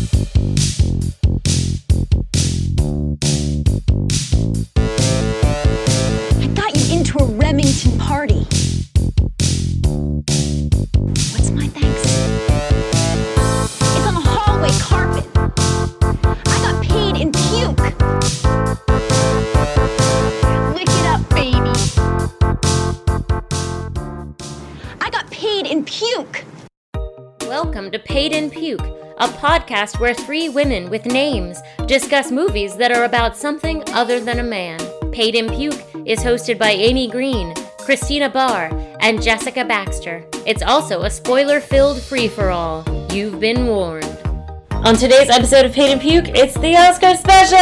I got you into a Remington party. What's my thanks? It's on the hallway carpet. I got paid in puke. Lick it up, baby. I got paid in puke. Welcome to Paid-in-Puke, a podcast where three women with names discuss movies that are about something other than a man. Paid-in-Puke is hosted by Amy Green, Christina Barr, and Jessica Baxter. It's also a spoiler-filled free-for-all. You've been warned. On today's episode of Paid-in-Puke, it's the Oscar special!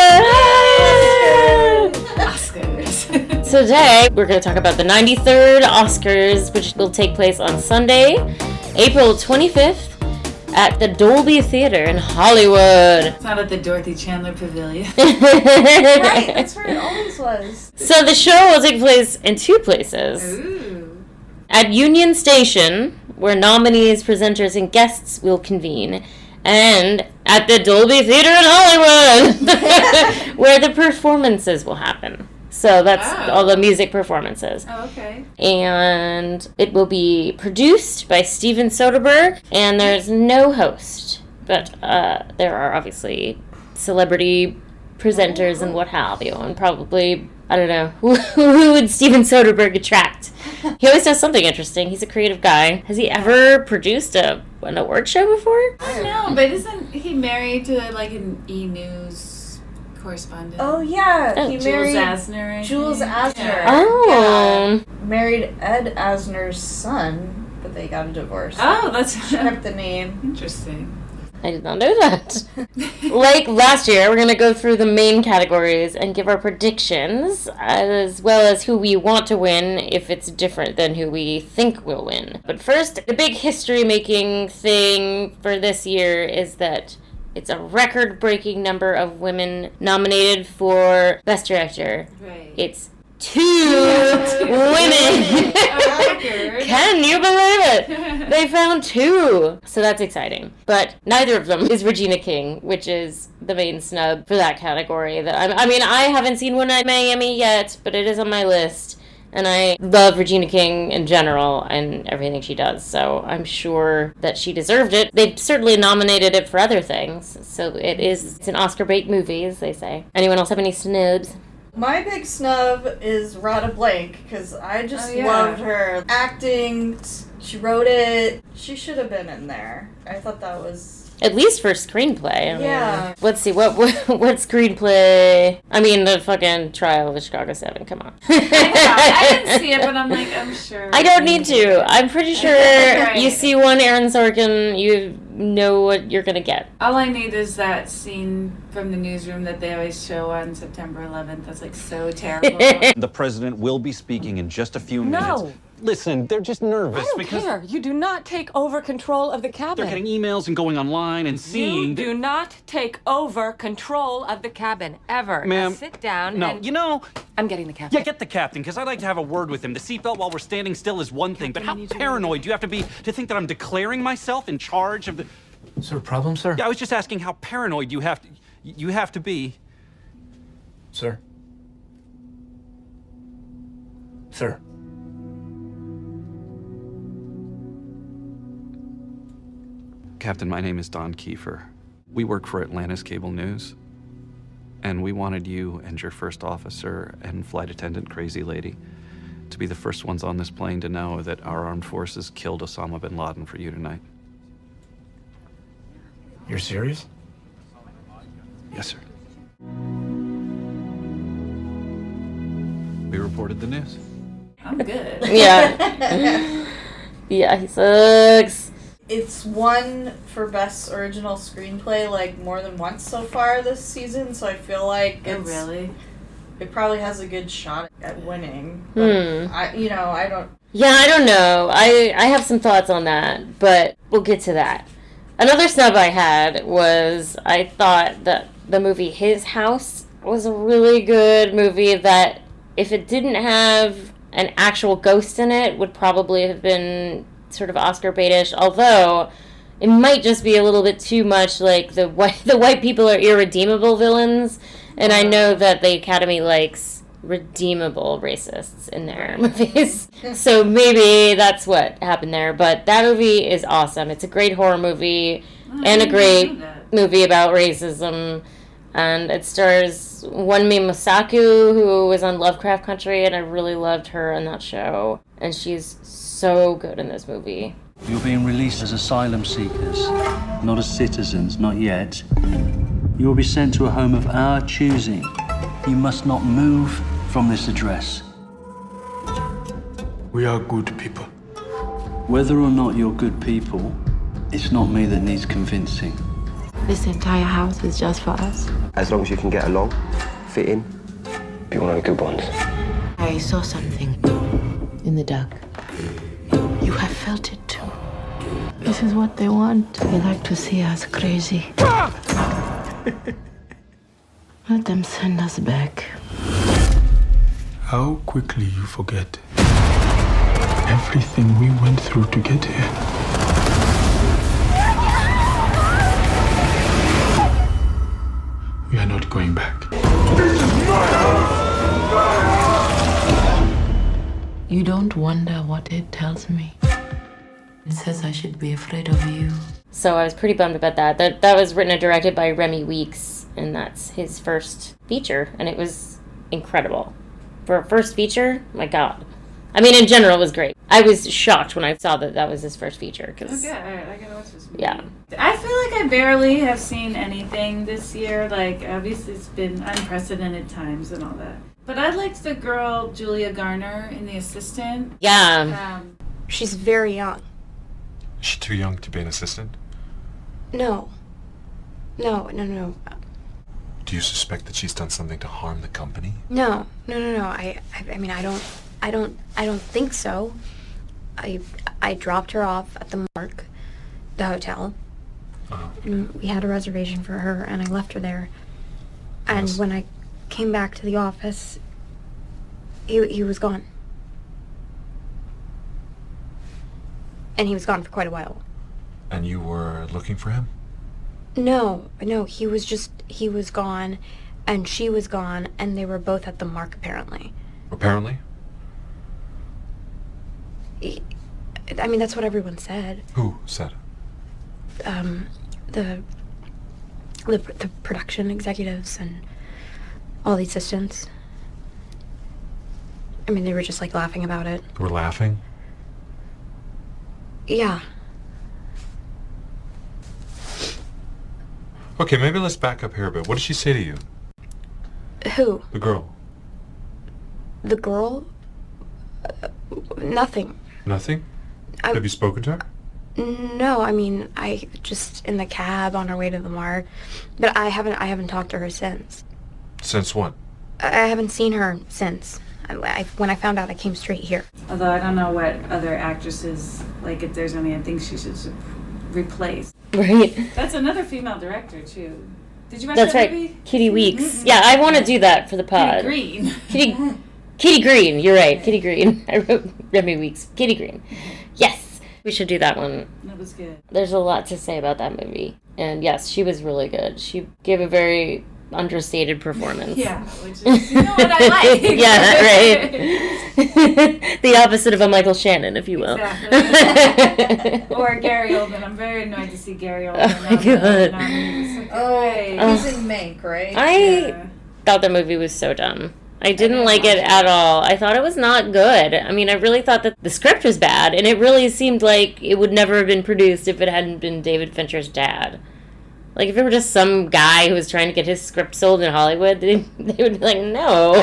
Oscars. Today, we're going to talk about the 93rd Oscars, which will take place on Sunday, April 25th, at the Dolby Theater in Hollywood. It's not at the Dorothy Chandler Pavilion. Right, that's where it always was. So the show will take place in two places. Ooh. At Union Station, where nominees, presenters, and guests will convene, and at the Dolby Theater in Hollywood, where the performances will happen. So that's all the music performances. Oh, okay. And it will be produced by Steven Soderbergh, and there's no host. But there are obviously celebrity presenters and what have you, and probably, I don't know, who would Steven Soderbergh attract? He always does something interesting. He's a creative guy. Has he ever produced an award show before? I don't know, but isn't he married to like an E-News correspondent? Oh, yeah. Oh. He Jules married Asner. I Jules think. Asner. Yeah. Oh. Yeah. Married Ed Asner's son, but they got a divorce. Oh, that's She kept the name. interesting. I did not know that. Like last year, we're going to go through the main categories and give our predictions, as well as who we want to win if it's different than who we think will win. But first, the big history-making thing for this year is that it's a record-breaking number of women nominated for Best Director. Right. It's two women. Can you believe it? They found two. So that's exciting. But neither of them is Regina King, which is the main snub for that category. I haven't seen One Night Miami yet, but it is on my list. And I love Regina King in general and everything she does, so I'm sure that she deserved it. They've certainly nominated it for other things, so it's an Oscar bait movie, as they say. Anyone else have any snubs? My big snub is Rada Blank, because I just Oh, yeah. loved her acting. She wrote it. She should have been in there. I thought that was... At least for screenplay. I mean, Yeah. let's see, what screenplay? I mean, the fucking Trial of the Chicago 7, come on. I didn't see it, but I'm sure. I don't need to. I'm pretty sure Right. you see one Aaron Sorkin, you know what you're gonna get. All I need is that scene from the newsroom that they always show on September 11th. That's like so terrible. The president will be speaking in just a few minutes. No. Listen, they're just nervous I don't because care. You do not take over control of the they're cabin. getting emails and going online and seeing. You do not take over control of the cabin, ever. Ma'am, Now sit down No, and... you know, I'm getting the captain. yeah, get the captain, because I'd like to have a word with him. The seatbelt while we're standing still is one thing, but how paranoid do you have to be to think that I'm declaring myself in charge of the... Is there a problem, sir? Yeah, I was just asking how paranoid you have to be. Sir? Sir? Captain, my name is Don Kiefer. We work for Atlantis Cable News, and we wanted you and your first officer and flight attendant, Crazy Lady, to be the first ones on this plane to know that our armed forces killed Osama bin Laden for you tonight. You're serious? Yes, sir. We reported the news. I'm good. Yeah. Yeah, he sucks. It's won for Best Original Screenplay, like, more than once so far this season, so I feel like Oh, really? it probably has a good shot at winning. But I don't... Yeah, I don't know. I have some thoughts on that, but we'll get to that. Another snub I had was I thought that the movie His House was a really good movie that if it didn't have an actual ghost in it would probably have been sort of Oscar baitish, although it might just be a little bit too much like the white people are irredeemable villains, and I know that the Academy likes redeemable racists in their movies. So maybe that's what happened there. But that movie is awesome. It's a great horror movie and a great movie about racism. And it stars Wunmi Mosaku, who was on Lovecraft Country, and I really loved her in that show. And she's so good in this movie. You're being released as asylum seekers, not as citizens, not yet. You will be sent to a home of our choosing. You must not move from this address. We are good people. Whether or not you're good people, it's not me that needs convincing. This entire house is just for us. As long as you can get along, fit in, be one of the good ones. I saw something in the dark. You have felt it too. This is what they want. They like to see us crazy. Let them send us back. How quickly you forget everything we went through to get here. We are not going back. This is my house! You don't wonder what it tells me. It says I should be afraid of you. So I was pretty bummed about that. That was written and directed by Remy Weeks, and that's his first feature, and it was incredible. For a first feature, my God. I mean, in general, it was great. I was shocked when I saw that was his first feature. Cause, Okay, alright, I gotta watch this movie. Yeah. I feel like I barely have seen anything this year. Like, obviously it's been unprecedented times and all that. But I liked the girl, Julia Garner, in The Assistant. Yeah. She's very young. Is she too young to be an assistant? No. No. Do you suspect that she's done something to harm the company? No. I mean, I don't think so. I dropped her off at the Mark, the hotel. And we had a reservation for her, and I left her there. And when I came back to the office, he was gone. And he was gone for quite a while. And you were looking for him? No, he was gone, and she was gone, and they were both at the Mark, apparently. Apparently? I mean, that's what everyone said. Who said? The production executives and all the assistants. I mean, they were just, like, laughing about it. They were laughing? Yeah. Okay, maybe let's back up here a bit. What did she say to you? Who? The girl. The girl? Nothing. Nothing? Have you spoken to her? No, I mean, I just in the cab on our way to the Mark, but I haven't talked to her since. Since when? I haven't seen her since. When I found out, I came straight here. Although I don't know what other actresses, like if there's any I think she should replace. Right. That's another female director, too. Did you watch That's that right. movie? Kitty Weeks. Yeah, I want to do that for the pod. Kitty Green. Kitty Green. You're right. Kitty Green. I wrote Remy Weeks. Kitty Green. Yes. We should do that one. That was good. There's a lot to say about that movie. And yes, she was really good. She gave a very understated performance. Yeah, which is, you know what I like. Yeah, right. The opposite of a Michael Shannon, if you will. Exactly. Or Gary Oldman. I'm very annoyed to see Gary Oldman. Oh my God. He's in Mank, right? I thought the movie was so dumb. I didn't like it at all. I thought it was not good. I mean, I really thought that the script was bad, and it really seemed like it would never have been produced if it hadn't been David Fincher's dad. Like, if it were just some guy who was trying to get his script sold in Hollywood, they would be like, no,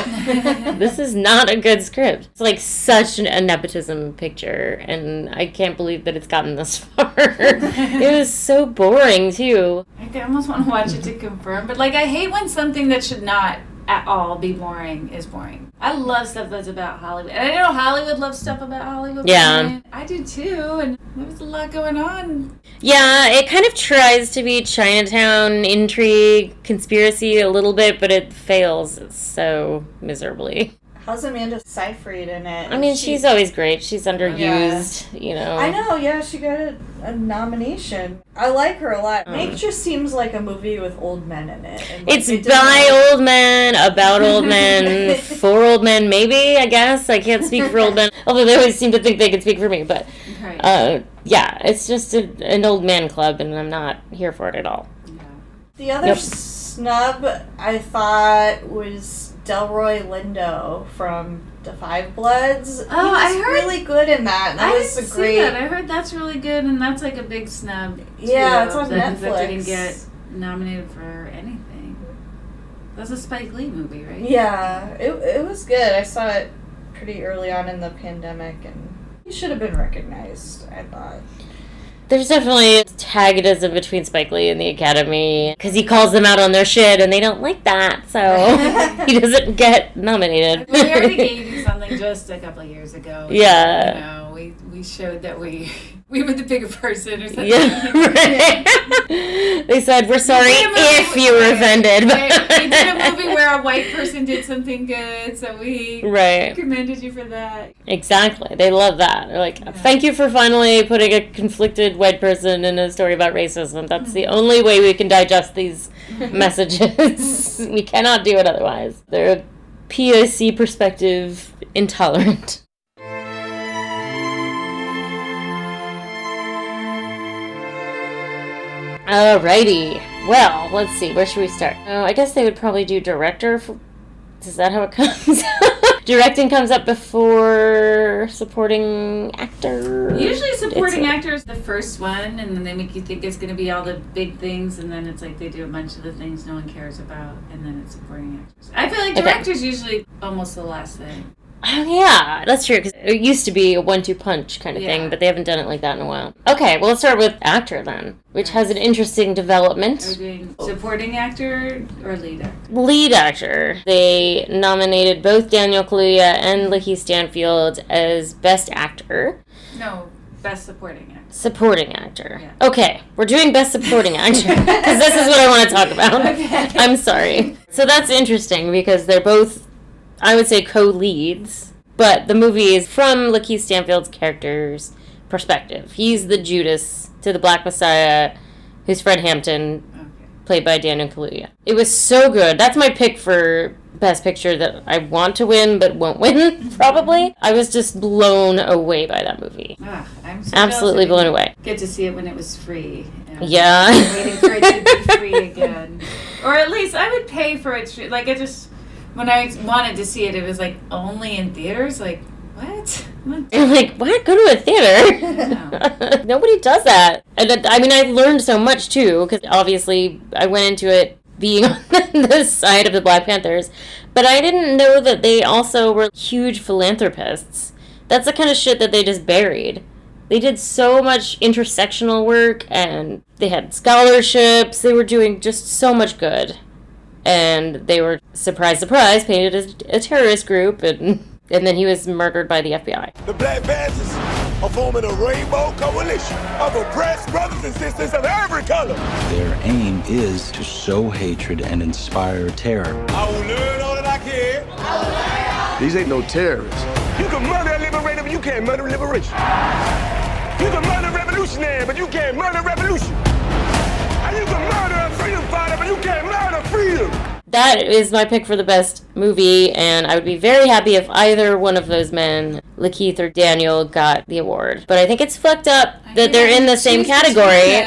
this is not a good script. It's like such a nepotism picture, and I can't believe that it's gotten this far. It was so boring, too. I almost want to watch it to confirm, but like I hate when something that should not at all be boring is boring. I love stuff that's about Hollywood. And I know Hollywood loves stuff about Hollywood. Yeah. I do too, and there was a lot going on. Yeah, it kind of tries to be Chinatown intrigue, conspiracy a little bit, but it fails so miserably. How's Amanda Seyfried in it? I mean, she's always great. She's underused, you know. I know, yeah, she got a nomination. I like her a lot. Make just seems like a movie with old men in it. And, like, It's by old men, about old men, for old men, maybe, I guess. I can't speak for old men, although they always seem to think they can speak for me. But, yeah, it's just an old man club, and I'm not here for it at all. The other snub I thought was Delroy Lindo from The Five Bloods. Oh, I heard really good in that. That was didn't a great. See that. I heard that's really good, and that's like a big snub. Yeah, it's on that Netflix. That didn't get nominated for anything. That's a Spike Lee movie, right? Yeah, it was good. I saw it pretty early on in the pandemic, and he should have been recognized, I thought. There's definitely antagonism between Spike Lee and the Academy because he calls them out on their shit and they don't like that, so he doesn't get nominated. We already gave you something just a couple of years ago. Yeah. You know, we showed that we were the bigger person or something. Yeah, right. They said, we're sorry if you were offended. We did a movie where a white person did something good, so we commended you for that. Exactly. They love that. They're like, thank you for finally putting a conflicted white person in a story about racism. That's the only way we can digest these messages. We cannot do it otherwise. They're POC perspective intolerant. Alrighty. Well, let's see. Where should we start? I guess they would probably do director. Is that how it comes? Directing comes up before supporting actor. Usually supporting actor is the first one, and then they make you think it's going to be all the big things, and then it's like they do a bunch of the things no one cares about, and then it's supporting actors. I feel like director's usually almost the last thing. Oh, yeah, that's true, because it used to be a 1-2 punch kind of thing, but they haven't done it like that in a while. Okay, well, let's start with actor, then, which has an interesting development. Are we doing supporting actor or lead actor? Lead actor. They nominated both Daniel Kaluuya and Lakeith Stanfield as Best Actor. No, Best Supporting Actor. Supporting actor. Yeah. Okay, we're doing Best Supporting Actor, because this is what I want to talk about. Okay. I'm sorry. So that's interesting, because they're both, I would say, co-leads, but the movie is from Lakeith Stanfield's character's perspective. He's the Judas to the Black Messiah, who's Fred Hampton, played by Daniel Kaluuya. It was so good. That's my pick for Best Picture that I want to win, but won't win, probably. I was just blown away by that movie. I'm so absolutely blown away. Get to see it when it was free. Yeah. I'm waiting for it to be free again. Or at least I would pay for it. Like, I just... When I wanted to see it, it was like only in theaters. Like, what? You're like, what? Go to a theater? Nobody does that. And I mean, I learned so much too, because obviously I went into it being on the side of the Black Panthers, but I didn't know that they also were huge philanthropists. That's the kind of shit that they just buried. They did so much intersectional work, and they had scholarships. They were doing just so much good. And they were, surprise, surprise, painted as a terrorist group, and then he was murdered by the FBI. The Black Panthers are forming a rainbow coalition of oppressed brothers and sisters of every color. Their aim is to sow hatred and inspire terror. I will learn all that I can. These ain't no terrorists. You can murder a liberator, but you can't murder liberation. You can murder a revolutionary, but you can't murder revolution. And you can murder a freedom fighter, but you can't murder freedom. That is my pick for the best movie, and I would be very happy if either one of those men, Lakeith or Daniel, got the award. But I think it's fucked up that they're in the same category,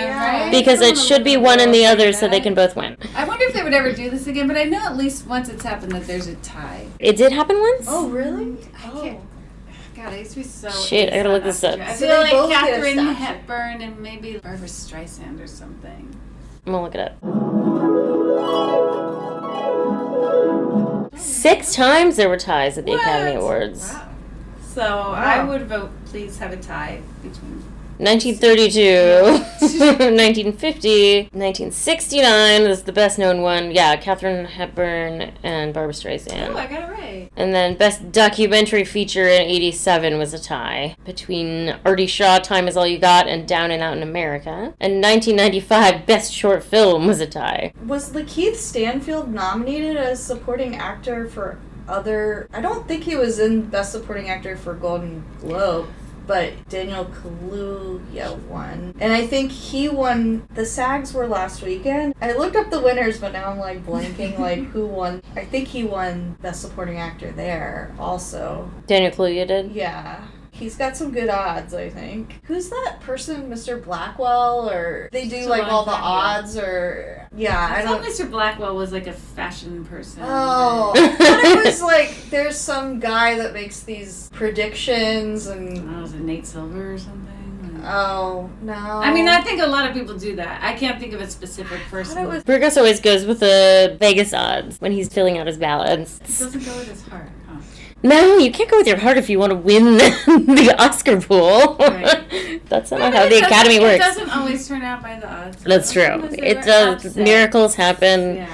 because it should be one and the other so they can both win. I wonder if they would ever do this again, but I know at least once it's happened that there's a tie. It did happen once? Oh, really? I can't. God, I used to be so... Shit, I gotta look this up. I feel like Katharine Hepburn and maybe Barbara Streisand or something. I'm gonna look it up. 6 times there were ties at the Academy Awards. Wow. So I would vote, please have a tie between 1932, 1950, 1969 is the best known one. Yeah, Katharine Hepburn and Barbara Streisand. Oh, I got it right. And then best documentary feature in 87 was a tie between Artie Shaw, Time Is All You Got, and Down and Out in America. And 1995 best short film was a tie. Was Lakeith Stanfield nominated as supporting actor for other... I don't think he was in Best Supporting Actor for Golden Globe, but Daniel Kaluuya won. And I think he won... The SAGs were last weekend. I looked up the winners, but now I'm like blanking like who won. I think he won Best Supporting Actor there also. Daniel Kaluuya did? Yeah. He's got some good odds, I think. Who's that person, Mr. Blackwell? Or they do like all the odds, or I thought Mr. Blackwell was like a fashion person. Oh, I thought it was like there's some guy that makes these predictions and. Was it Nate Silver or something? Oh no! I mean, I think a lot of people do that. I can't think of a specific person. Burgos always goes with the Vegas odds when he's filling out his ballots. It doesn't go with his heart. No, you can't go with your heart if you want to win the Oscar pool. Right. That's not how the Academy works. It doesn't always turn out by the odds. That's true. It does. Miracles happen. Yeah.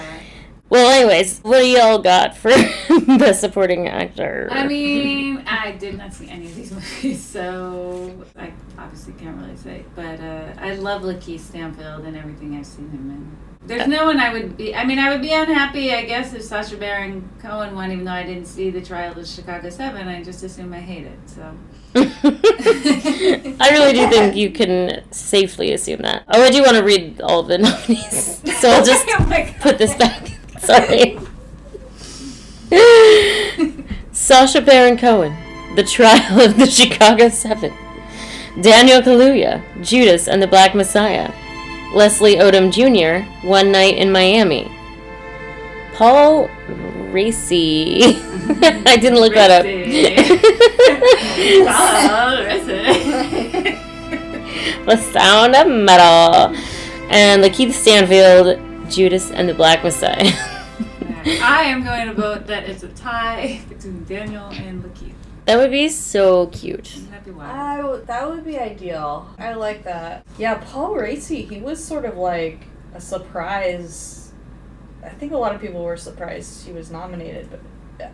Well, anyways, what do y'all got for Best Supporting Actor? I mean, I did not see any of these movies, so I obviously can't really say. But I love Lakeith Stanfield and everything I've seen him in. There's no one I would be unhappy, I guess, if Sacha Baron Cohen won, even though I didn't see the trial of Chicago 7. I just assume I hate it, so. I really do think you can safely assume that. Oh, I do want to read all the nominees, so I'll just put this back. Sorry. Sacha Baron Cohen, The Trial of the Chicago 7. Daniel Kaluuya, Judas and the Black Messiah. Leslie Odom Jr., One Night in Miami. Paul Raci. I didn't look that up. The Sound of Metal. And Lakeith Stanfield, Judas and the Black Messiah. I am going to vote that it's a tie between Daniel and Lakeith. That would be so cute. That would be ideal. I like that. Yeah, Paul Raci, he was sort of like a surprise. I think a lot of people were surprised he was nominated, but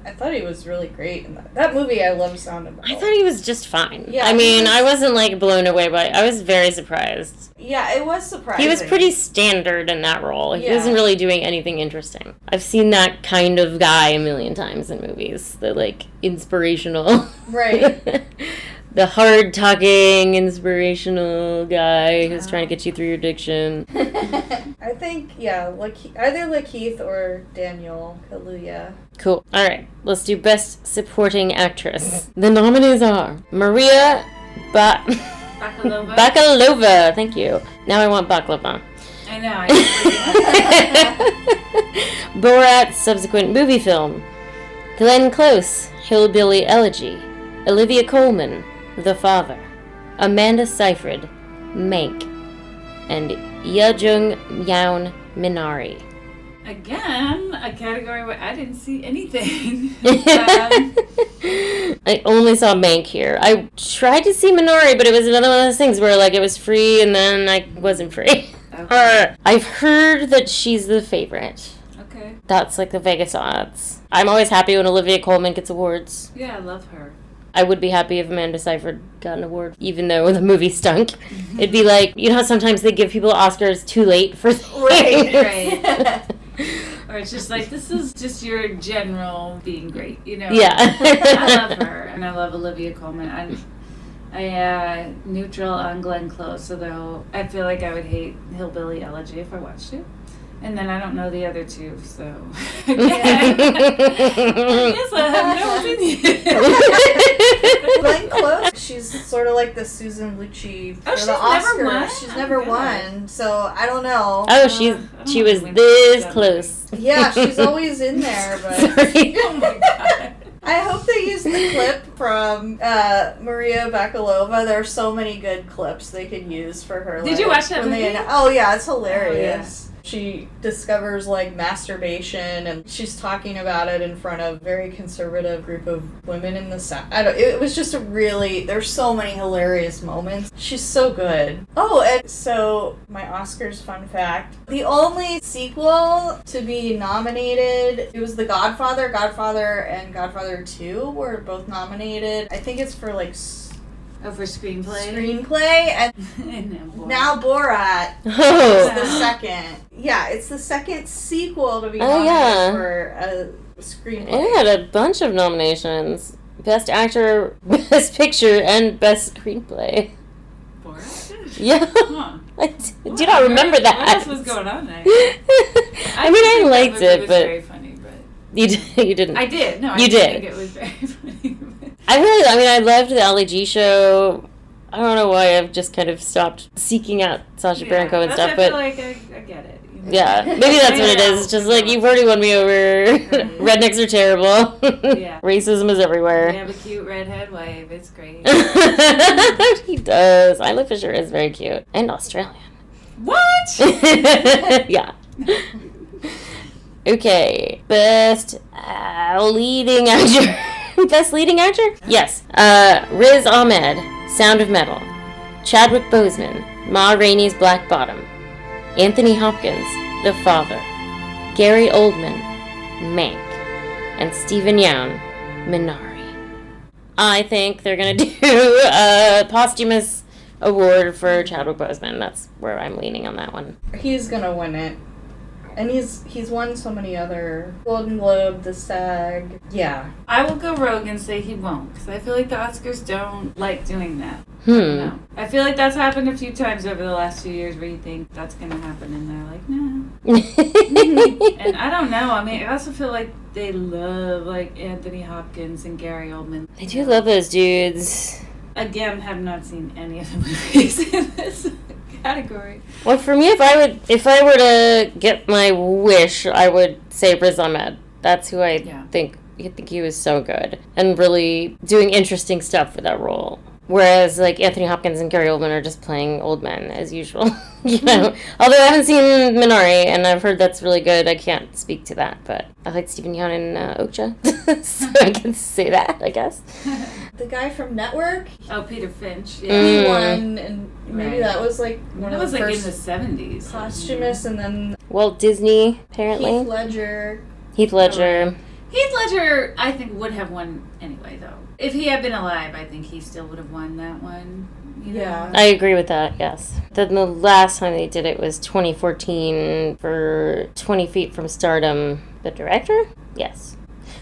I thought he was really great in that movie. I love Sound of Metal. I thought he was just fine. Yeah, I mean, I wasn't like blown away by it. I was very surprised. Yeah, it was surprising. He was pretty standard in that role. He wasn't really doing anything interesting. I've seen that kind of guy a million times in movies. The like inspirational. Right. The hard-talking, inspirational guy who's trying to get you through your addiction. I think, either Lakeith or Daniel Kaluuya. Cool. All right, let's do Best Supporting Actress. The nominees are Maria Bakalova. Thank you. Now I want baklava. I know. Borat's subsequent movie film. Glenn Close, Hillbilly Elegy. Olivia Colman, The Father. Amanda Seyfried, Mank. And Yejung Youn Minari. Again, a category where I didn't see anything. I only saw Mank here. I tried to see Minari, but it was another one of those things where like it was free and then I wasn't free. Okay. I've heard that she's the favorite. Okay. That's like the Vegas odds. I'm always happy when Olivia Colman gets awards. Yeah, I love her. I would be happy if Amanda Seyfried got an award, even though the movie stunk. It'd be like, you know how sometimes they give people Oscars too late for things? Right. Or it's just like, this is just your general being great, you know? Yeah. I love her, and I love Olivia Colman. I neutral on Glenn Close, although I feel like I would hate Hillbilly Elegy if I watched it. And then I don't know the other two, so I guess I have no opinion. Glenn Close, she's sort of like the Susan Lucci for the Oscars. She's never won, so I don't know. Oh, she was this close. Yeah, she's always in there, but Oh my god. I hope they use the clip from Maria Bakalova. There are so many good clips they could use for her. Did you watch that movie? Oh yeah, it's hilarious. She discovers like masturbation and she's talking about it in front of a very conservative group of women in the South. It was just there's so many hilarious moments. She's so good. Oh, and so my Oscars fun fact. The only sequel to be nominated, it was The Godfather. Godfather and Godfather 2 were both nominated. I think it's for like Oh, for screenplay? Screenplay, and now Borat Oh. is the second. Yeah, it's the second sequel to be Oh, nominated yeah. for a screenplay. It had a bunch of nominations. Best Actor, Best Picture, and Best Screenplay. Borat? Yeah. Huh. I do not remember that. What else was going on there? I mean, I liked it, was but... very funny, but... You didn't. I did. No, I You did. did. Think it was very funny. I loved the Ali G show. I don't know why I've just kind of stopped seeking out Sacha Baron Cohen stuff, I but... feel like I get it. You know? Yeah, maybe that's what it is. It's just like, you've already won me over. Rednecks are terrible. Yeah. Racism is everywhere. We have a cute redhead wife. It's great. He does. Isla Fisher is very cute. And Australian. What? Yeah. Okay. Best leading actor. Best leading actor? Yes. Riz Ahmed, Sound of Metal. Chadwick Boseman, Ma Rainey's Black Bottom. Anthony Hopkins, The Father. Gary Oldman, Mank. And Stephen Yeun, Minari. I think they're going to do a posthumous award for Chadwick Boseman. That's where I'm leaning on that one. He's gonna win it. And he's won so many other Golden Globe, the SAG. Yeah. I will go rogue and say he won't, because I feel like the Oscars don't like doing that. No. I feel like that's happened a few times over the last few years where you think that's going to happen, and they're like, no. And I don't know. I mean, I also feel like they love, like, Anthony Hopkins and Gary Oldman. They do love those dudes. Again, have not seen any of the movies in this category. Well, for me, if I were to get my wish, I would say Riz Ahmed. That's who I think he was so good and really doing interesting stuff for that role. Whereas, like, Anthony Hopkins and Gary Oldman are just playing old men as usual. You know, although I haven't seen Minari and I've heard that's really good, I can't speak to that. But I like Stephen Yeun and Okja, so I can say that, I guess. The guy from Network. Oh, Peter Finch. He won, and maybe that was like one of the like first in the 70s. posthumous, and then Walt Disney, apparently. Heath Ledger. Heath Ledger. Heath Ledger, I think, would have won anyway, though. If he had been alive, I think he still would have won that one. You know? I agree with that, yes. Then the last time they did it was 2014 for 20 Feet from Stardom. The director? Yes.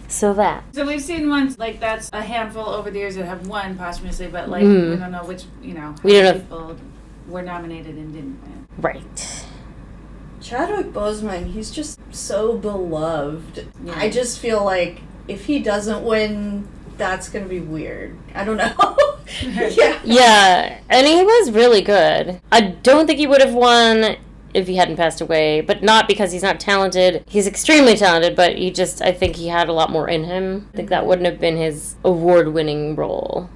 So we've seen ones like that's a handful over the years that have won posthumously, but like we don't know which, we don't know. People were nominated and didn't win. Right. Chadwick Boseman, he's just so beloved. Yeah. I just feel like if he doesn't win, that's gonna be weird. I don't know. Yeah, and he was really good. I don't think he would have won if he hadn't passed away, but not because he's not talented. He's extremely talented, but I think he had a lot more in him. I think that wouldn't have been his award-winning role.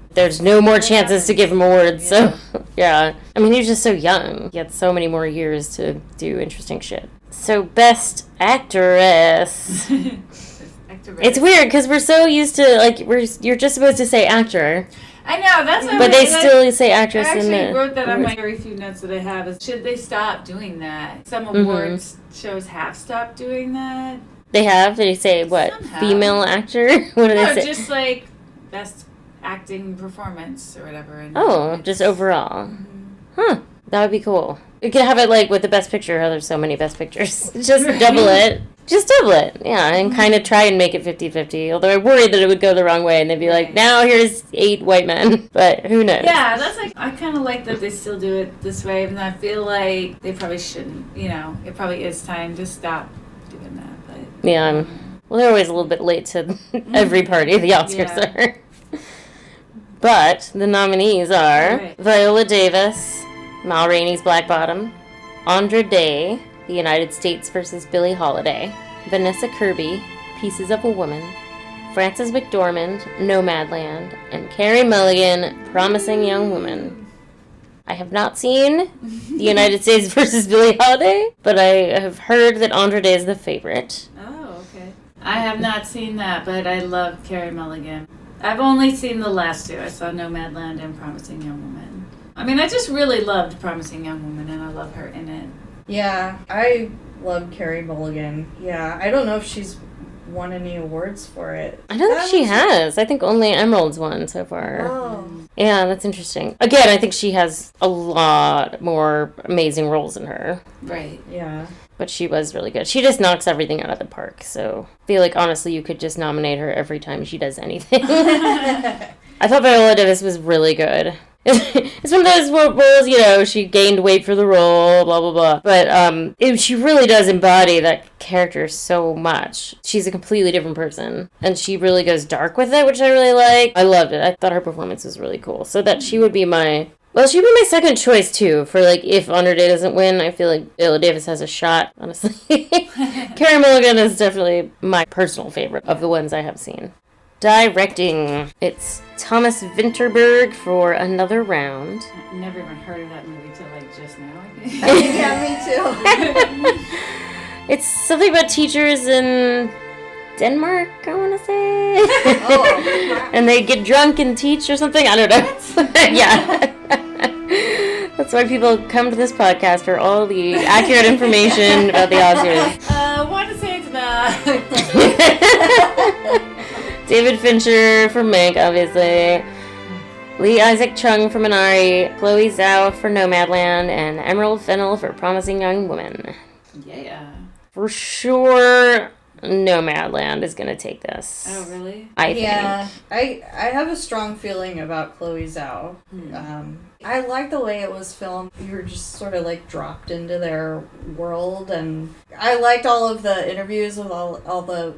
There's no more chances to give him awards, so yeah. I mean, he was just so young. He had so many more years to do interesting shit. So, Best Actress. It's weird, because we're so used to, like, you're just supposed to say actor. I know, that's what But they still say actress in I actually the wrote that on my awards. very few notes that I have. Is should they stop doing that? Some awards shows have stopped doing that. They have? They say, what, Somehow. female actor? What do No, they say? just like best acting performance or whatever. And Oh, just overall. Huh. That would be cool. We could have it like with the best picture, how there's so many best pictures. Just double it. Just double it. Yeah, and kind of try and make it 50-50. Although I worried that it would go the wrong way and they'd be like, now here's 8 white men. But who knows? Yeah, that's like, I kind of like that they still do it this way, and I feel like they probably shouldn't, you know, it probably is time to stop doing that. But Yeah. Well, they're always a little bit late to every party, the Oscars are. But the nominees are Viola Davis, Ma Rainey's Black Bottom, Andra Day, The United States vs. Billie Holiday, Vanessa Kirby, Pieces of a Woman, Frances McDormand, Nomadland, and Carey Mulligan, Promising Young Woman. I have not seen The United States vs. Billie Holiday, but I have heard that Andra Day is the favorite. Oh, okay. I have not seen that, but I love Carey Mulligan. I've only seen the last two. I saw Nomadland and Promising Young Woman. I mean, I just really loved Promising Young Woman, and I love her in it. Yeah, I love Carey Mulligan. Yeah, I don't know if she's won any awards for it. I don't think she has. I think only Emerald's won so far. Oh. Yeah, that's interesting. Again, I think she has a lot more amazing roles in her. Right. Yeah. But she was really good. She just knocks everything out of the park. So I feel like, honestly, you could just nominate her every time she does anything. I thought Viola Davis was really good. It's one of those roles, you know, she gained weight for the role, blah, blah, blah. But she really does embody that character so much. She's a completely different person. And she really goes dark with it, which I really like. I loved it. I thought her performance was really cool. So that she would be my... Well, she'd be my second choice, too, for, like, if Honor Day doesn't win. I feel like Viola Davis has a shot, honestly. Carey Mulligan is definitely my personal favorite of the ones I have seen. Directing. It's Thomas Vinterberg for Another Round. I never even heard of that movie till, like, just now, I think. Yeah, me too. It's something about teachers in Denmark, I want to say. Oh. And they get drunk and teach or something. I don't know. Yeah. That's why people come to this podcast for all the accurate information about the Oscars. Want to say it's about... David Fincher for Mank, obviously. Lee Isaac Chung for Minari. Chloe Zhao for Nomadland. And Emerald Fennell for Promising Young Woman. Yeah. For sure, Nomadland is going to take this. Oh, really? I think. Yeah, I have a strong feeling about Chloe Zhao. I like the way it was filmed. You were just sort of like dropped into their world, and I liked all of the interviews with all the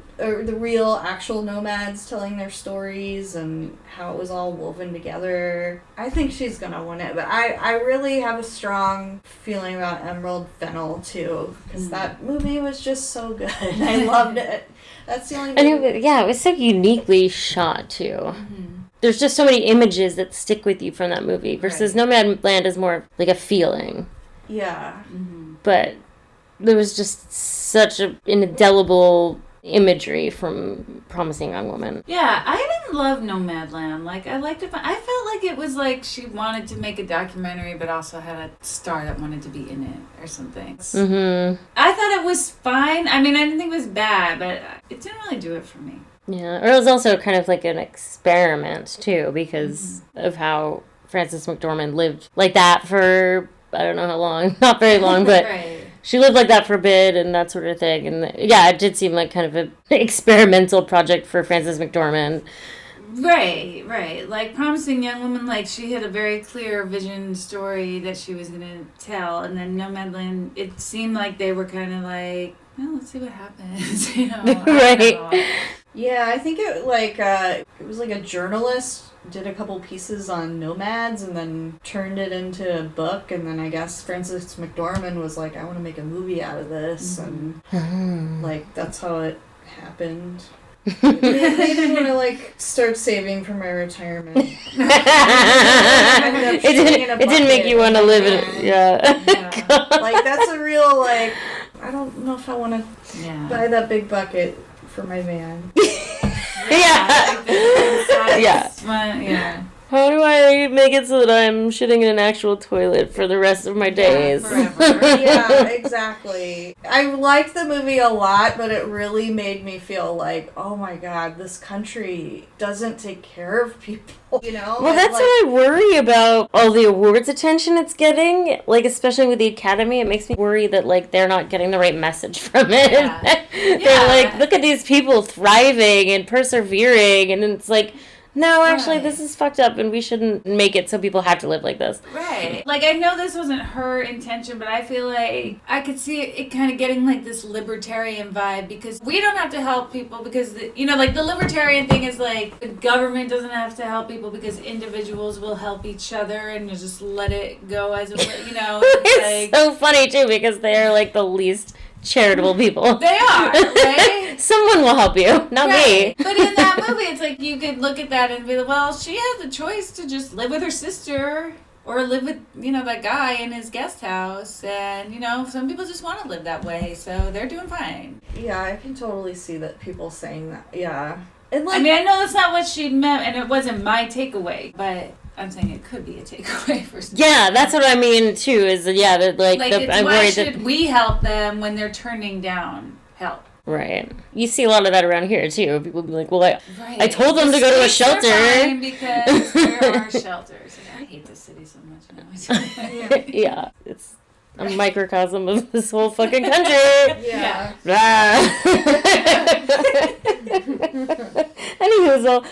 real actual nomads telling their stories and how it was all woven together. I think she's gonna win it, but I really have a strong feeling about Emerald Fennell too, because that movie was just so good. I loved it. That's the only movie. It was so uniquely shot too. Mm-hmm. There's just so many images that stick with you from that movie versus Nomadland is more like a feeling. Yeah. Mm-hmm. But there was just such an indelible imagery from Promising Young Woman. Yeah, I didn't love Nomadland. Like, I liked it, but I felt like it was like she wanted to make a documentary, but also had a star that wanted to be in it or something. Mm-hmm. I thought it was fine. I mean, I didn't think it was bad, but it didn't really do it for me. Yeah, or it was also kind of like an experiment, too, because of how Frances McDormand lived like that for, I don't know how long, not very long, but she lived like that for a bit and that sort of thing. And yeah, it did seem like kind of an experimental project for Frances McDormand. Right. Like Promising Young Woman, like she had a very clear vision story that she was going to tell. And then Nomadland, it seemed like they were kind of like, well, let's see what happens, you know. Right. Yeah, I think it was like a journalist did a couple pieces on nomads and then turned it into a book, and then I guess Frances McDormand was like, I want to make a movie out of this, and like that's how it happened. They didn't want to like start saving for my retirement. It didn't make you want to live in it. Yeah. Like that's a real like, I don't know if I want to buy that big bucket for my van. Yeah. How do I make it so that I'm shitting in an actual toilet for the rest of my days? Yeah, exactly. I liked the movie a lot, but it really made me feel like, oh my god, this country doesn't take care of people, you know? Well, that's what I worry about, all the awards attention it's getting, like, especially with the Academy. It makes me worry that, like, they're not getting the right message from it. They're like, look at these people thriving and persevering, and it's like, no, actually, this is fucked up, and we shouldn't make it so people have to live like this. Right. Like, I know this wasn't her intention, but I feel like I could see it kind of getting, like, this libertarian vibe, because we don't have to help people because, like, the libertarian thing is, like, the government doesn't have to help people because individuals will help each other and just let it go as it, It's so funny, too, because they're, like, the least charitable people. They are, right? Someone will help you, not me. But in that movie, it's like you could look at that and be like, well, she has the choice to just live with her sister or live with, that guy in his guest house. And, some people just want to live that way, so they're doing fine. Yeah, I can totally see that people saying that. Yeah. And I know that's not what she meant, and it wasn't my takeaway, but I'm saying it could be a takeaway for some. Yeah, that's what I mean too. I'm why worried should we help them when they're turning down help? Right. You see a lot of that around here, too. People be like, well, I told them to The go to a streets are shelter. fine because there are shelters. And I hate this city so much now. Yeah. It's a microcosm of this whole fucking country. Yeah. Anywho,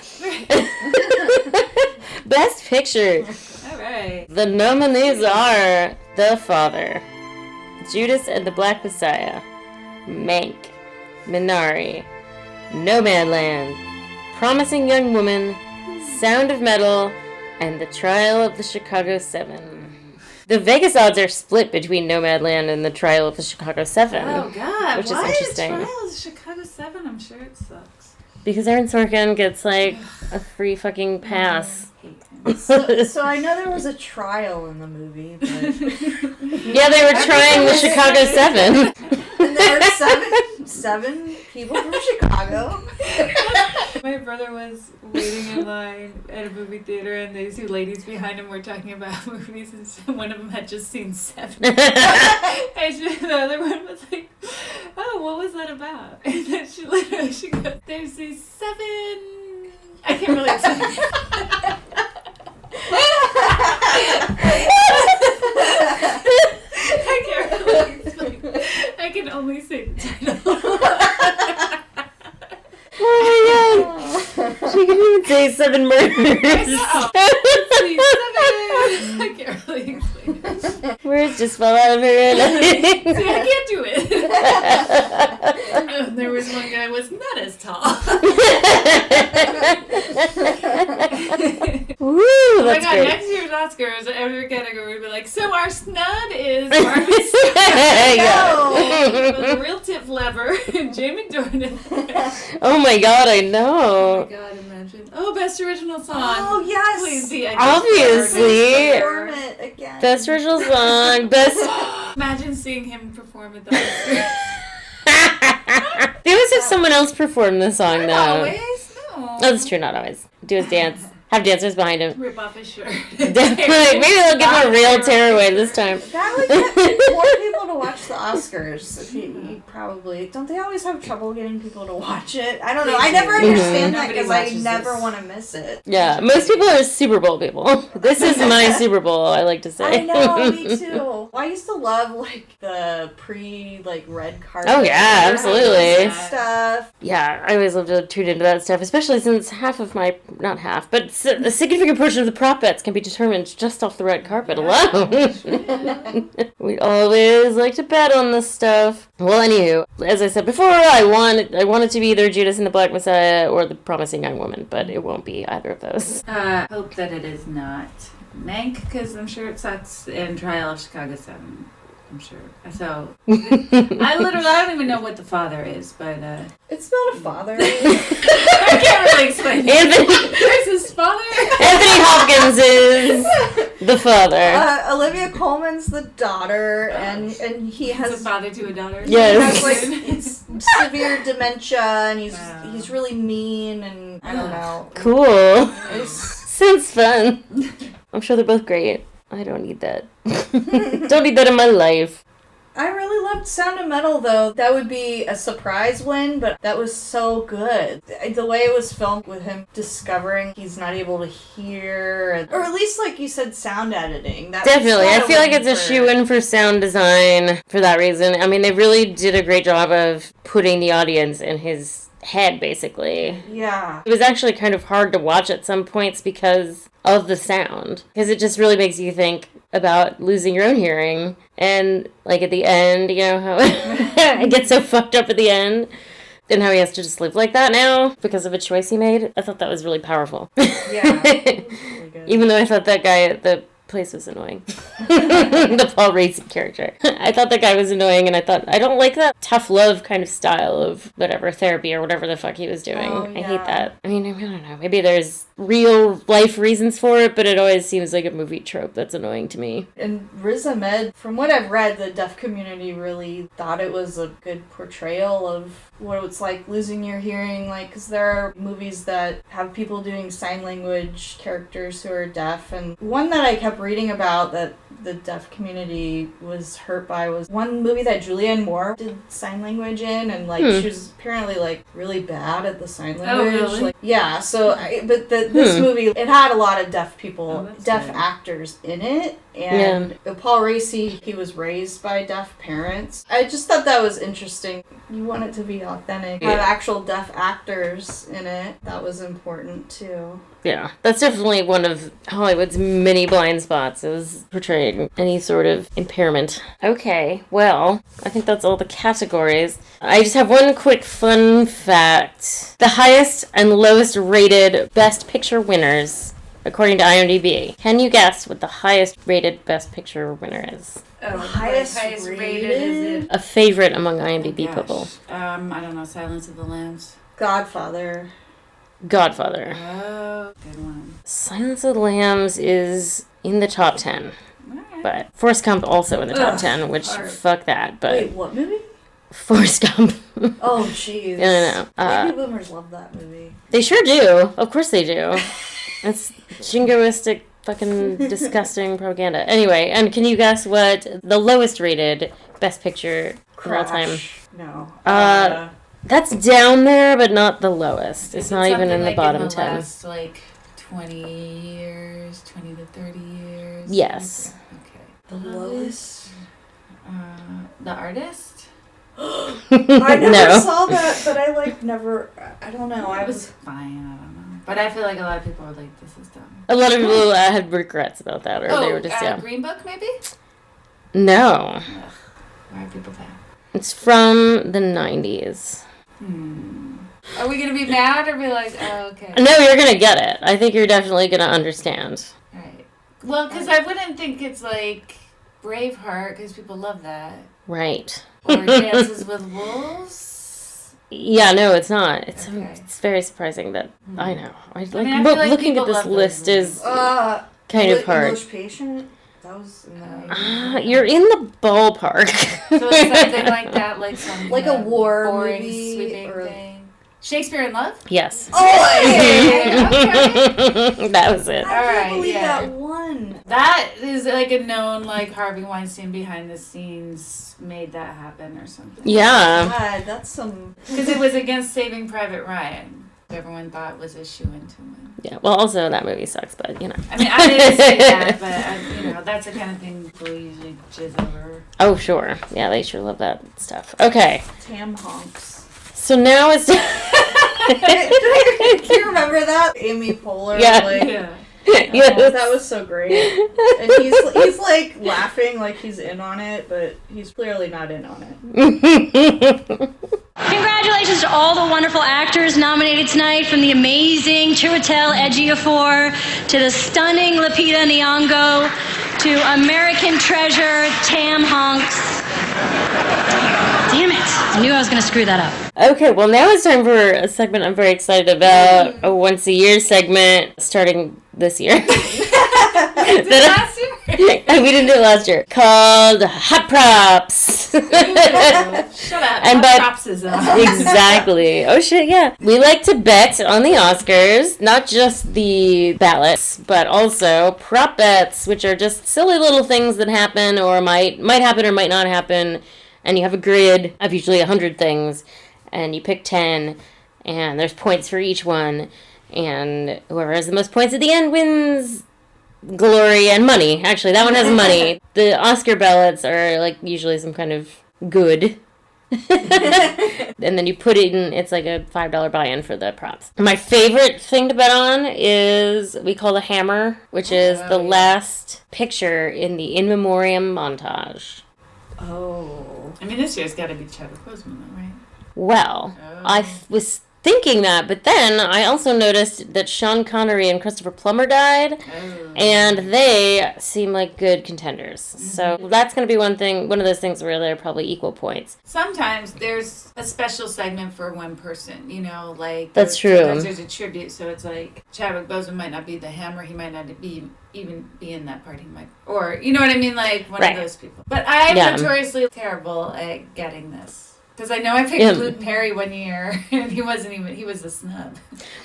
Best Picture. All right. The nominees are The Father, Judas and the Black Messiah, Mank, Minari, Nomadland, Promising Young Woman, Sound of Metal, and The Trial of the Chicago 7. The Vegas odds are split between Nomadland and The Trial of the Chicago 7. Oh, God. Which Why is interesting. The Trial of the Chicago 7? I'm sure it sucks. Because Aaron Sorkin gets, like, a free fucking pass. So I know there was a trial in the movie, but... Yeah, they were trying the Chicago 7. And there were seven people from Chicago. My brother was waiting in line at a movie theater, and these two ladies behind him were talking about movies, and one of them had just seen 7. And the other one was like, "Oh, what was that about?" And then she goes, "There's these 7." I can't really explain it. I can't really explain it. I can only say the title. Oh my god! She can even say 7 murders. I can't really explain it. Words just fell out of her head. See, I can't do it. There was one guy who was not as tall. Woo, Oh my that's god, great. next year's Oscars, every category would be like, so our snub is Barbie the real tip lever, Jamie Dornan. Oh my god, I Oh know. my god, imagine. Oh, best original song. Oh, yes. Please be Obviously. Perform it again. Best original song, best... Imagine seeing him perform at the Oscars. They always have someone else perform the song, though. Not always? No. Oh, that's true, not always. Do his dance. Have dancers behind him. Rip off his shirt. Definitely. Maybe they'll give him a real tearaway this time. That would get more people to watch the Oscars. If you probably don't. They always have trouble getting people to watch it. I don't know. I never understand that because I never want to miss it. Yeah, most people are Super Bowl people. This is my Super Bowl, I like to say. I know, me too. Well, I used to love the red carpet. Oh yeah, absolutely. Stuff. Yeah, I always love to tune into that stuff, especially since not half, but a significant portion of the prop bets can be determined just off the red carpet alone. We always like to bet on this stuff. Well, anywho, as I said before, I want it to be either Judas and the Black Messiah or the Promising Young Woman, but it won't be either of those. Hope that it is not Mank, because I'm sure it sucks, and Trial of Chicago 7. I'm sure. So, I don't even know what The Father is, but, It's not a father. I can't really explain it. There's his father. Anthony Hopkins is the father. Olivia Colman's the daughter, and he has a father to a daughter. Yes. He has, it's severe dementia, and he's really mean, and I don't know. Cool. Sounds fun. I'm sure they're both great. I don't need that. Don't need that in my life. I really loved Sound of Metal, though. That would be a surprise win, but that was so good. The way it was filmed with him discovering he's not able to hear, or at least, like you said, sound editing. Definitely. I feel like it's a shoe-in for sound design for that reason. I mean, they really did a great job of putting the audience in his head, basically. Yeah. It was actually kind of hard to watch at some points because of the sound. Because it just really makes you think about losing your own hearing. And, like, at the end, you know, how it gets so fucked up at the end. And how he has to just live like that now because of a choice he made. I thought that was really powerful. Yeah. Really good. Even though I thought that guy at the place was annoying. The Paul Racy character. I thought that guy was annoying, and I thought, I don't like that tough love kind of style of whatever, therapy or whatever the fuck he was doing. Oh, I yeah. hate that. I mean, I don't know. Maybe there's real life reasons for it, but it always seems like a movie trope that's annoying to me. And Riz Ahmed, from what I've read, the deaf community really thought it was a good portrayal of what it's like losing your hearing, like, because there are movies that have people doing sign language characters who are deaf, and one that I kept reading about that the deaf community was hurt by was one movie that Julianne Moore did sign language in, and like she was apparently like really bad at the sign language. Oh, really? Like, yeah. So, this movie, it had a lot of deaf people, deaf actors in it, and Paul Raci, he was raised by deaf parents. I just thought that was interesting. You want it to be authentic. Have actual deaf actors in it. That was important too. Yeah, that's definitely one of Hollywood's many blind spots, is portraying any sort of impairment. Okay, well, I think that's all the categories. I just have one quick fun fact. The highest and lowest rated Best Picture winners, according to IMDb. Can you guess what the highest rated Best Picture winner is? Oh, highest rated is it? A favorite among IMDb people. I don't know, Silence of the Lambs. Godfather. Oh, good one. Silence of the Lambs is in the top 10. Right. But Forrest Gump also in the top 10, which fuck that. But wait, what movie? Forrest Gump. Oh, jeez. No. Baby boomers love that movie. They sure do. Of course they do. It's jingoistic, fucking disgusting propaganda. Anyway, and can you guess what the lowest rated Best Picture of all time? No. That's down there, but not the lowest. It's not even in the bottom 10. Last, like 20 years, 20 to 30 years. Yes. Okay. The lowest. The Artist. I never saw that, but I like never. I don't know. I was fine. I don't know, but I feel like a lot of people are like, "This is dumb." A lot of people had regrets about that, or they were just Green Book, maybe. No. Ugh. Why are people bad? It's from the 90s. Are we gonna be mad or be like, oh, okay? No, you're gonna get it. I think you're definitely gonna understand. Right. Well, because I wouldn't think it's like Braveheart, because people love that. Right. Or Dances with Wolves. Yeah, no, it's not. It's very surprising that I know. Looking at this list is kind of hard. English Patient. That was in the you're in the ballpark. So it's something like that, like some like a war boring, movie sweeping or thing. Shakespeare in Love? Yes. Oh, yeah. Okay. That was it. All right, I can't believe that won. That is like a known, like Harvey Weinstein behind the scenes made that happen or something. Yeah. God, that's some. Because it was against Saving Private Ryan. Everyone thought was a shoe-in to win. Yeah, well, also that movie sucks, but you know. I mean, I didn't say that, but that's the kind of thing people usually jizz over. Oh, sure. Yeah, they sure love that stuff. Okay. Tam honks. So now it's. Can you remember that? Amy Poehler. Yeah. Yes. That was so great. And he's like laughing like he's in on it, but he's clearly not in on it. Congratulations to all the wonderful actors nominated tonight, from the amazing Chiwetel Ejiofor to the stunning Lupita Nyong'o to American treasure Tam Honks. Damn it. I knew I was going to screw that up. Okay, well now it's time for a segment I'm very excited about. A once-a-year segment starting this year. Last year? We didn't do it last year. Called Hot Props. Shut up. And propsism. Exactly. Oh shit, yeah. We like to bet on the Oscars, not just the ballots, but also prop bets, which are just silly little things that happen or might happen or might not happen. And you have a grid of usually 100 things, and you pick 10, and there's points for each one, and whoever has the most points at the end wins glory and money. Actually, that one has money. The Oscar ballots are like usually some kind of good. And then you put it in, it's like a $5 buy-in for the props. My favorite thing to bet on is we call the Hammer, which is the last picture in the In Memoriam montage. Oh. I mean, this year's got to be Chadwick Boseman, though, right? Well, I was thinking that, but then I also noticed that Sean Connery and Christopher Plummer died, and they seem like good contenders. So that's going to be one of those things where they're probably equal points. Sometimes there's a special segment for one person, like... That's true. Sometimes there's a tribute, so it's like Chadwick Boseman might not be the Hammer, he might not even be in that part, he might... Or, you know what I mean? Like, one of those people. But I'm notoriously terrible at getting this. Because I know I picked Luke Perry one year, and he was a snub.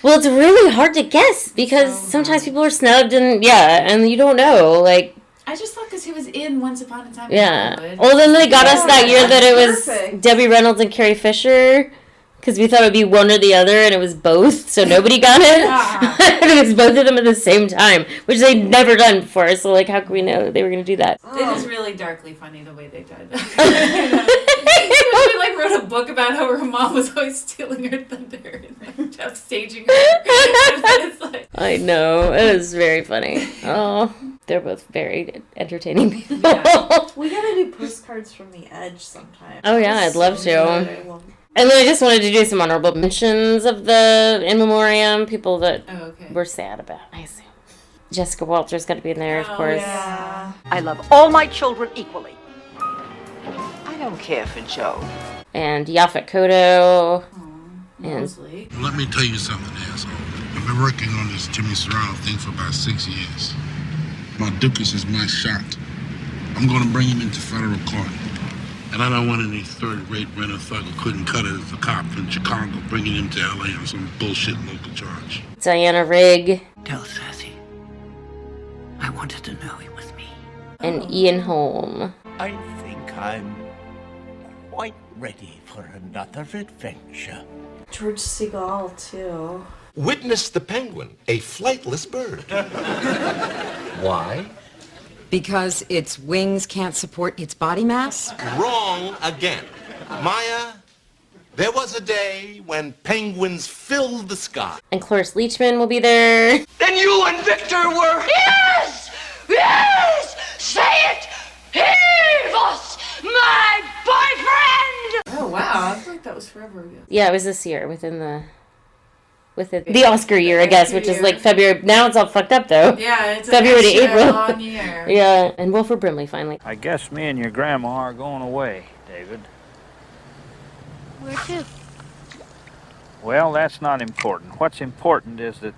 Well, it's really hard to guess, because sometimes people are snubbed, and you don't know, like... I just thought because he was in Once Upon a Time in Yeah. Hollywood. Well, then they got us that year that it was Perfect. Debbie Reynolds and Carrie Fisher. Because we thought it would be one or the other, and it was both, so nobody got it. And it was both of them at the same time, which they'd never done before. So, like, how could we know they were going to do that? It is really darkly funny the way they did that. She like wrote a book about how her mom was always stealing her thunder and like upstaging her. It's like, I know. It was very funny. Oh, they're both very entertaining people. We gotta do postcards from the edge sometime. Oh, yeah, I'd love to. And then I just wanted to do some honorable mentions of the In Memoriam people that were sad about. I assume Jessica Walter's got to be in there, of course. Yeah. I love all my children equally. I don't care for Joe. And Yaphet Kotto. And Let me tell you something, asshole. I've been working on this Jimmy Serrano thing for about 6 years. My Dukas is my shot. I'm gonna bring him into federal court. And I don't want any third-rate renter thug who couldn't cut it as a cop in Chicago bringing him to L.A. on some bullshit local charge. Diana Rigg. Tell Sassy. I wanted to know he was me. And Ian Holm. I think I'm quite ready for another adventure. George Segal, too. Witness the penguin, a flightless bird. Why? Because its wings can't support its body mass? Wrong again. Maya, there was a day when penguins filled the sky. And Cloris Leachman will be there. Then you and Victor were... Yes! Yes! Say it! He was my boyfriend! oh wow, I feel like that was forever ago. Yeah, it was this year, within the Oscar year, I guess, which is like February. Now it's all fucked up, though. Yeah, it's February to an extra April. long year. Yeah, and Wilford Brimley finally. I guess me and your grandma are going away, David. Where to? Well, that's not important. What's important is that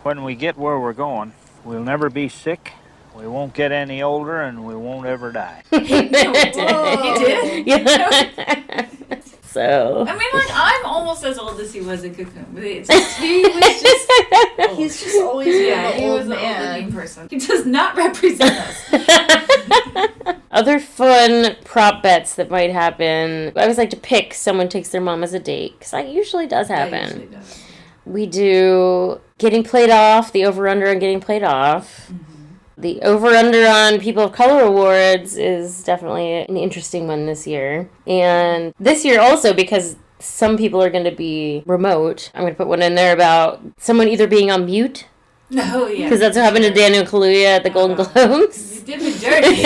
when we get where we're going, we'll never be sick, we won't get any older, and we won't ever die. He did? Yeah. So. I mean, like, I'm almost as old as he was in Cocoon. But it's just, he was just... old. He's just always been an he old was an man. old-looking person. He does not represent us. Other fun prop bets that might happen. I always like to pick someone takes their mom as a date, because that usually does happen. That usually does. We do getting played off, the over-under on getting played off. Mm-hmm. The over-under on People of Color Awards is definitely an interesting one this year. And this year also, because some people are going to be remote, I'm going to put one in there about someone either being on mute. No, yeah. Because that's what happened to Daniel Kaluuya at the Golden Globes. You did me dirty.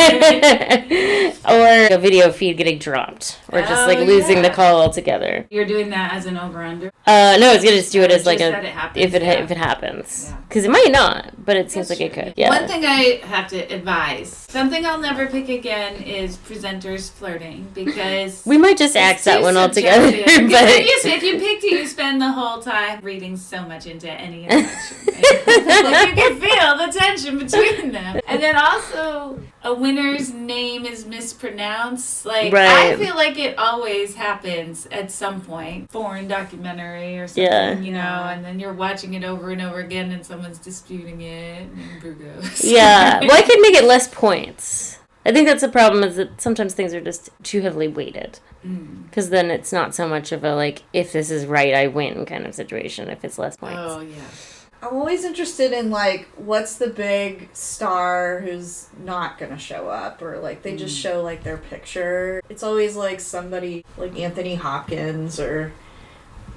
Or a video feed getting dropped. Or just like losing the call altogether. You're doing that as an over-under? No, I was going to just do it as like that it happens, if it happens. Because it might not, but it seems like it could. Yeah. One thing I have to advise, something I'll never pick again is presenters flirting, because we might just axe that one altogether. But if you picked it, you spend the whole time reading so much into any interaction. Like, you can feel the tension between them. And then also, a winner's name is mispronounced. Like, I feel like it always happens at some point. Foreign documentary or something, you know, and then you're watching it over and over again and someone's disputing it and Burgos. Yeah. Well, I could make it less points. I think that's the problem, is that sometimes things are just too heavily weighted. Because then it's not so much of a, like, if this is right, I win kind of situation, if it's less points. Oh, yeah. I'm always interested in, like, what's the big star who's not gonna show up, or, like, they just show, like, their picture. It's always, like, somebody, like, Anthony Hopkins, or,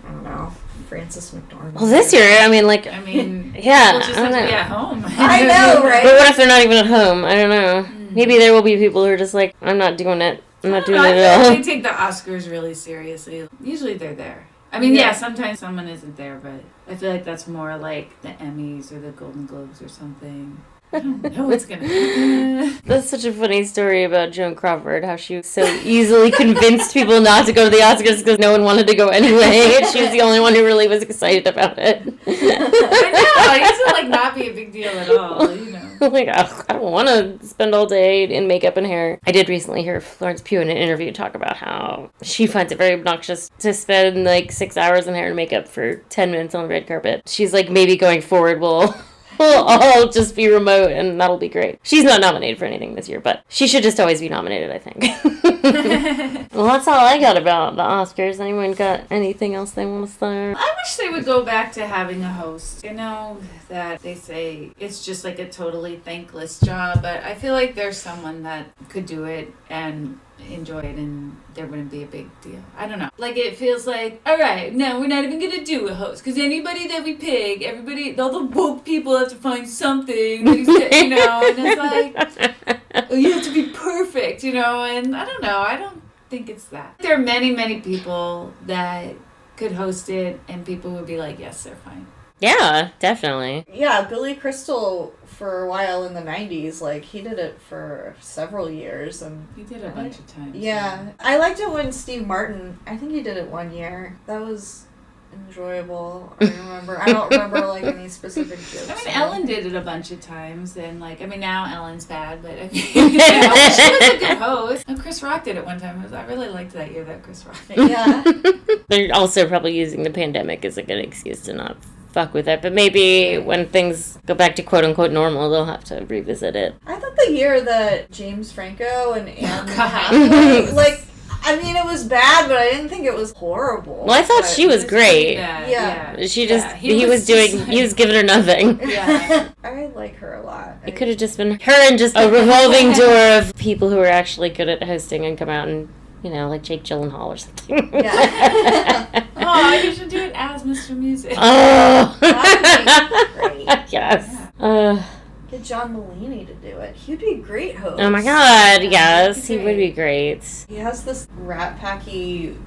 I don't know, Frances McDormand. Well, this year, I mean, yeah, We'll just have to be at home. I know, right? But what if they're not even at home? I don't know. Maybe there will be people who are just like, I'm not doing it. I'm not doing it at all. They take the Oscars really seriously. Usually they're there. I mean, yeah, sometimes someone isn't there, but I feel like that's more like the Emmys or the Golden Globes or something. I don't know what's going to happen. That's such a funny story about Joan Crawford, how she so easily convinced people not to go to the Oscars because no one wanted to go anyway, and she was the only one who really was excited about it. I know, it used to, like, not be a big deal at all, you know. Like, I don't want to spend all day in makeup and hair. I did recently hear Florence Pugh in an interview talk about how she finds it very obnoxious to spend, like, 6 hours in hair and makeup for 10 minutes on the red carpet. She's like, maybe going forward we'll we'll all just be remote, and that'll be great. She's not nominated for anything this year, but she should just always be nominated, I think. Well, that's all I got about the Oscars. Anyone got anything else they want to say? I wish they would go back to having a host. I know that they say it's just like a totally thankless job, but I feel like there's someone that could do it and enjoy it, and there wouldn't be a big deal. I don't know. Like, it feels like, all right, no, we're not even going to do a host, because anybody that we pick, all the woke people have to find something, and it's like, you have to be perfect, and I don't know. I don't think it's that. There are many, many people that could host it, and people would be like, yes, they're fine. Yeah, definitely. Yeah, Billy Crystal, for a while in the 90s, like, he did it for several years. And he did a bunch of times. Yeah. I liked it when Steve Martin, I think he did it one year. That was enjoyable. I don't remember, like, any specific jokes. I mean, Ellen did it a bunch of times, and, like, I mean, now Ellen's bad, but, I mean, she was a good host. And Chris Rock did it one time. I really liked that year that Chris Rock did. Yeah. They're also probably using the pandemic as a good excuse to not fuck with it, but maybe when things go back to quote-unquote normal, they'll have to revisit it. I thought the year that James Franco and Anne Hathaway, like, I mean, it was bad, but I didn't think it was horrible. Well, I thought she was great. Yeah. She just, he was giving her nothing. Yeah. I like her a lot. It could have just been her and just a revolving door of people who are actually good at hosting and come out and, like Jake Gyllenhaal or something. Yeah. Oh, you should do it as Mr. Music. Oh. That would be great. Yes. Yeah. Get John Mulaney to do it. He'd be a great host. Oh my god, yes. He would be great. He has this Rat Packy...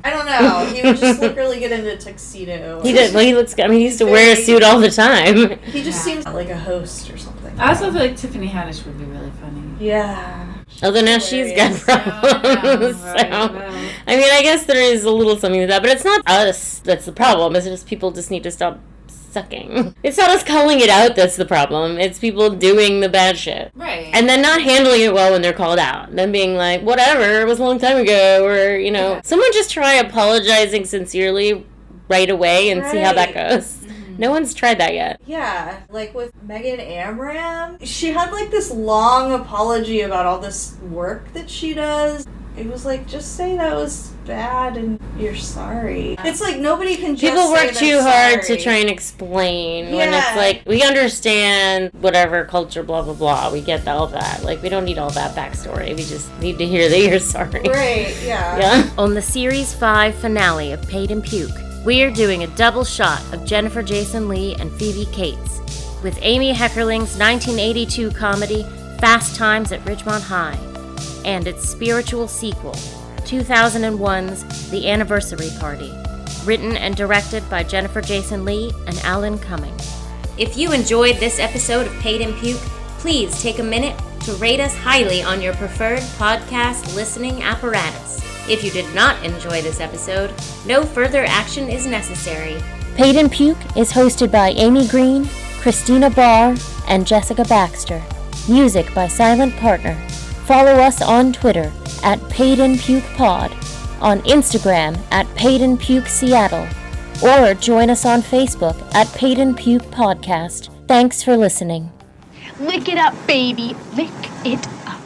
I don't know. He would just really get into tuxedo. He did. Well, he looks good. I mean, he used to wear a suit all the time. He just seems like a host or something. I also feel like Tiffany Haddish would be really funny. Yeah. Although now she's got problems. I mean, I guess there is a little something to that, but it's not us that's the problem. It's just people just need to stop sucking. It's not us calling it out that's the problem. It's people doing the bad shit. Right. And then not handling it well when they're called out. Then being like, whatever, it was a long time ago, or, someone just try apologizing sincerely right away and see how that goes. No one's tried that yet. Yeah, like with Megan Amram, she had like this long apology about all this work that she does. It was like, just say that was bad and you're sorry. It's like nobody can just people work too hard sorry. to try and explain when it's like, we understand whatever culture, blah, blah, blah. We get all that. Like, we don't need all that backstory. We just need to hear that you're sorry. Right, yeah. On the Series 5 finale of Paid-in-Puke, we're doing a double shot of Jennifer Jason Leigh and Phoebe Cates with Amy Heckerling's 1982 comedy Fast Times at Ridgemont High and its spiritual sequel, 2001's The Anniversary Party, written and directed by Jennifer Jason Leigh and Alan Cumming. If you enjoyed this episode of Paid-in-Puke, please take a minute to rate us highly on your preferred podcast listening apparatus. If you did not enjoy this episode, no further action is necessary. Paid-in-Puke is hosted by Amy Green, Christina Barr, and Jessica Baxter. Music by Silent Partner. Follow us on Twitter at Paid-in-Puke-Pod, on Instagram at Paid-in-Puke-Seattle, or join us on Facebook at Paid-in-Puke Podcast. Thanks for listening. Lick it up, baby. Lick it up.